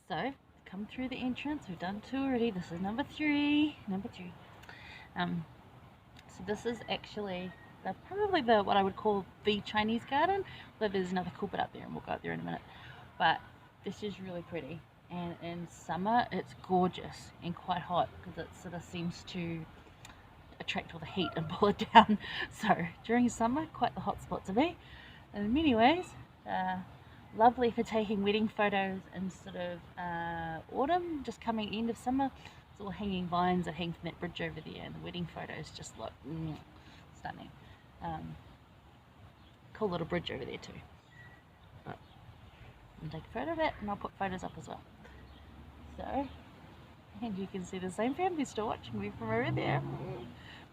So, come through the entrance. We've done 2 already. This is number 3. Number 3. Um, so this is actually probably the what I would call the Chinese garden. Though there's another culprit up there, and we'll go up there in a minute. But this is really pretty. And in summer, it's gorgeous and quite hot because it sort of seems to attract all the heat and pull it down. So during summer, quite the hot spot to be. In many ways, uh, lovely for taking wedding photos in sort of autumn, just coming end of summer. It's all hanging vines that hang from that bridge over there, and the wedding photos just look stunning. Cool little bridge over there too. But I'll take a photo of it, and I'll put photos up as well. So, and you can see the same family still watching me from over there.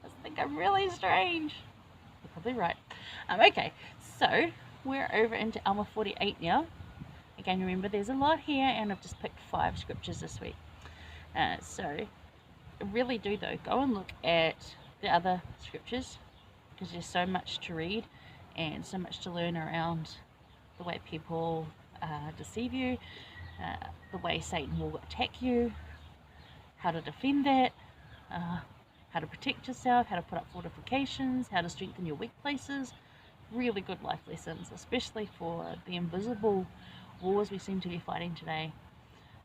I think I'm really strange. You're probably right. Okay, so we're over into Alma 48 now. Again, remember there's a lot here, and I've just picked 5 scriptures this week. So, really do though, go and look at the other scriptures because there's so much to read and so much to learn around the way people deceive you, the way Satan will attack you, how to defend that, how to protect yourself, how to put up fortifications, how to strengthen your weak places. Really good life lessons, especially for the invisible wars we seem to be fighting today,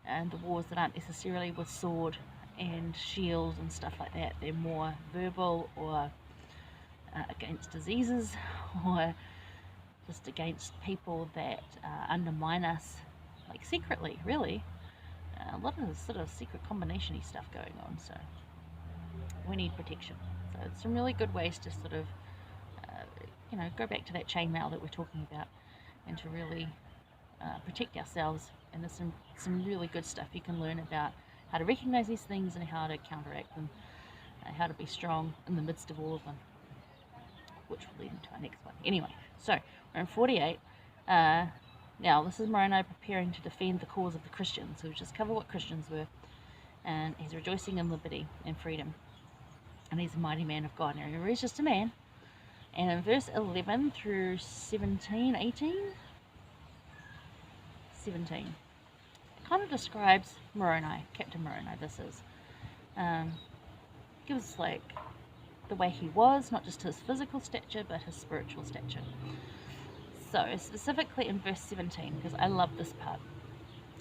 and the wars that aren't necessarily with sword and shields and stuff like that. They're more verbal or against diseases or just against people that undermine us, like secretly, really. A lot of sort of secret combination-y stuff going on, so we need protection. So it's some really good ways to sort of, go back to that chainmail that we're talking about, and to really protect ourselves. And there's some really good stuff you can learn about how to recognize these things and how to counteract them, how to be strong in the midst of all of them, which will lead into our next one. Anyway, so we're in 48. Now, this is Moroni preparing to defend the cause of the Christians. So we've just covered what Christians were. And he's rejoicing in liberty and freedom. And he's a mighty man of God. Now, remember, he's just a man. And in verse 11 through 17, 18? 17. It kind of describes Moroni, Captain Moroni, this is. Gives, like, the way he was, not just his physical stature, but his spiritual stature. So, specifically in verse 17, because I love this part,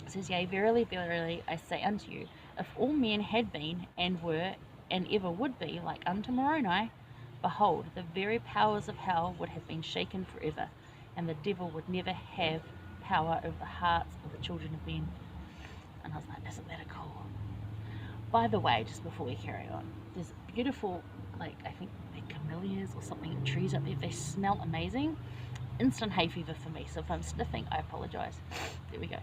it says, Yea, verily, verily, I say unto you, if all men had been, and were, and ever would be, like unto Moroni, behold, the very powers of hell would have been shaken forever, and the devil would never have power over the hearts of the children of men. And I was like, isn't that cool? By the way, just before we carry on, there's beautiful, I think they're camellias or something in trees up there. They smell amazing. Instant hay fever for me, so if I'm sniffing, I apologise. There we go.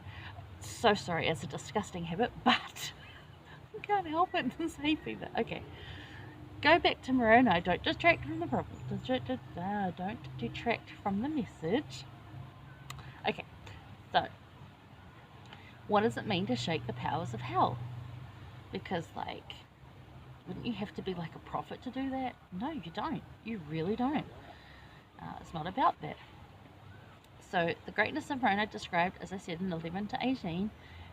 So sorry, it's a disgusting habit, but I can't help it. It's hay fever. Okay, go back to Moroni. Don't distract from the problem. Don't detract from the message. Okay, so what does it mean to shake the powers of hell? Because, wouldn't you have to be like a prophet to do that? No, you don't. You really don't. It's not about that. So the greatness of Moroni described, as I said, in 11 to 18,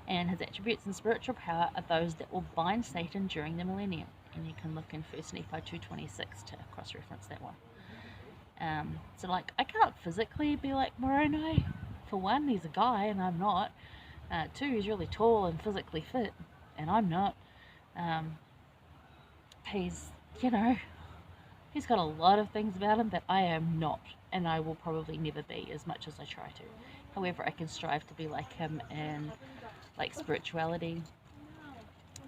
and his attributes and spiritual power are those that will bind Satan during the millennium. And you can look in 1 Nephi 2:26 to cross-reference that one. So I can't physically be like Moroni. For one, he's a guy and I'm not. 2, he's really tall and physically fit, and I'm not. He's got a lot of things about him that I am not, and I will probably never be, as much as I try to. However, I can strive to be like him in spirituality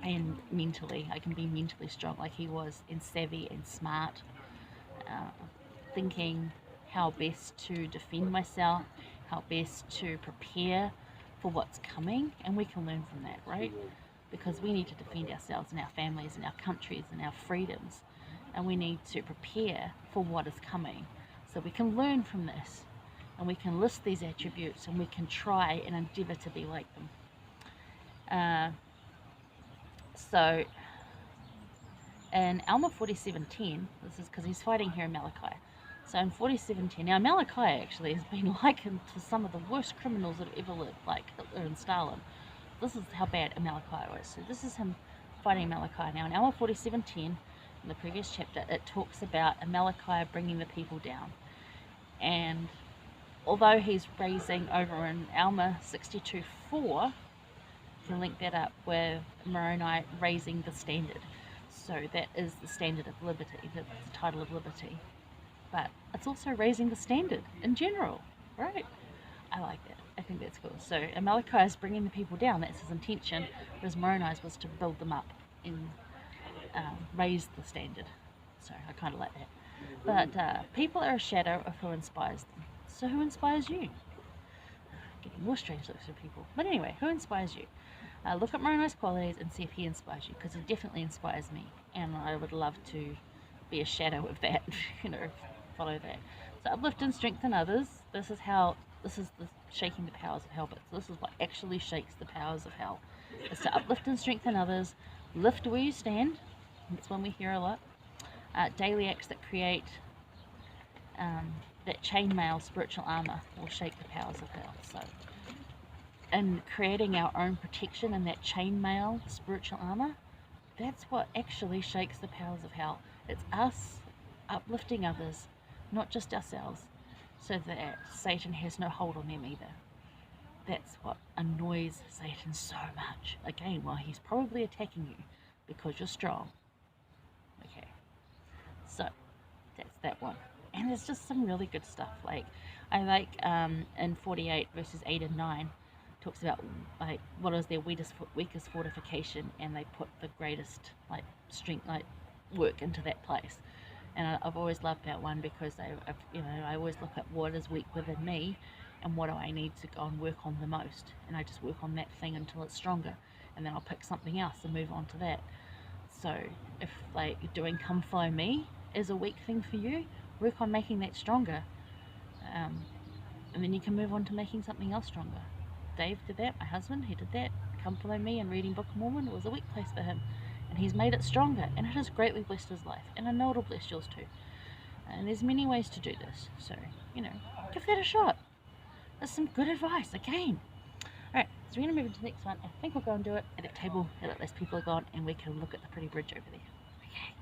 and mentally. I can be mentally strong like he was, and savvy and smart, thinking how best to defend myself, how best to prepare for what's coming, and we can learn from that, right? Because we need to defend ourselves and our families and our countries and our freedoms, and we need to prepare for what is coming. So we can learn from this, and we can list these attributes, and we can try and endeavour to be like them. So in Alma 47:10, this is because he's fighting here in Amlickiah. So in 47:10, now Amlickiah actually has been likened to some of the worst criminals that have ever lived, like Hitler and Stalin, this is how bad Amlickiah was. So this is him fighting Amlickiah. Now in Alma 47:10, in the previous chapter, it talks about Amlickiah bringing the people down. And although he's raising over in Alma 62:4, you can link that up with Moroni raising the standard. So that is the standard of liberty, that's the title of liberty. But it's also raising the standard in general, right? I like that. I think that's cool. So Amlickiah is bringing the people down. That's his intention, whereas Moroni's was to build them up and raise the standard. So I kind of like that. But people are a shadow of who inspires them. So who inspires you? Getting more strange looks from people. But anyway, who inspires you? Look at Moroni's qualities and see if he inspires you, because he definitely inspires me, and I would love to be a shadow of that. Follow that. So uplift and strengthen others. This is the shaking the powers of hell. But this is what actually shakes the powers of hell. Is to uplift and strengthen others. Lift where you stand. That's one we hear a lot. Daily acts that create that chainmail spiritual armor will shake the powers of hell. So, in creating our own protection in that chainmail spiritual armor, that's what actually shakes the powers of hell. It's us uplifting others, not just ourselves, so that Satan has no hold on them either. That's what annoys Satan so much. Again, while he's probably attacking you because you're strong. Okay, so that's that one. And there's just some really good stuff. Like, I like in 48 verses 8 and 9, talks about like what is their weakest fortification, and they put the greatest like strength, like work into that place. And I've always loved that one, because I always look at what is weak within me and what do I need to go and work on the most, and I just work on that thing until it's stronger, and then I'll pick something else and move on to that. So if like doing come follow me is a weak thing for you, work on making that stronger, and then you can move on to making something else stronger. Dave did that, my husband, he did that. Come follow me and reading Book of Mormon was a weak place for him, and he's made it stronger, and it has greatly blessed his life, and I know it'll bless yours too. And there's many ways to do this, so give that a shot. That's some good advice again. Alright, so we're going to move into the next one. I think we'll go and do it at that table that less people are gone, and we can look at the pretty bridge over there. Okay.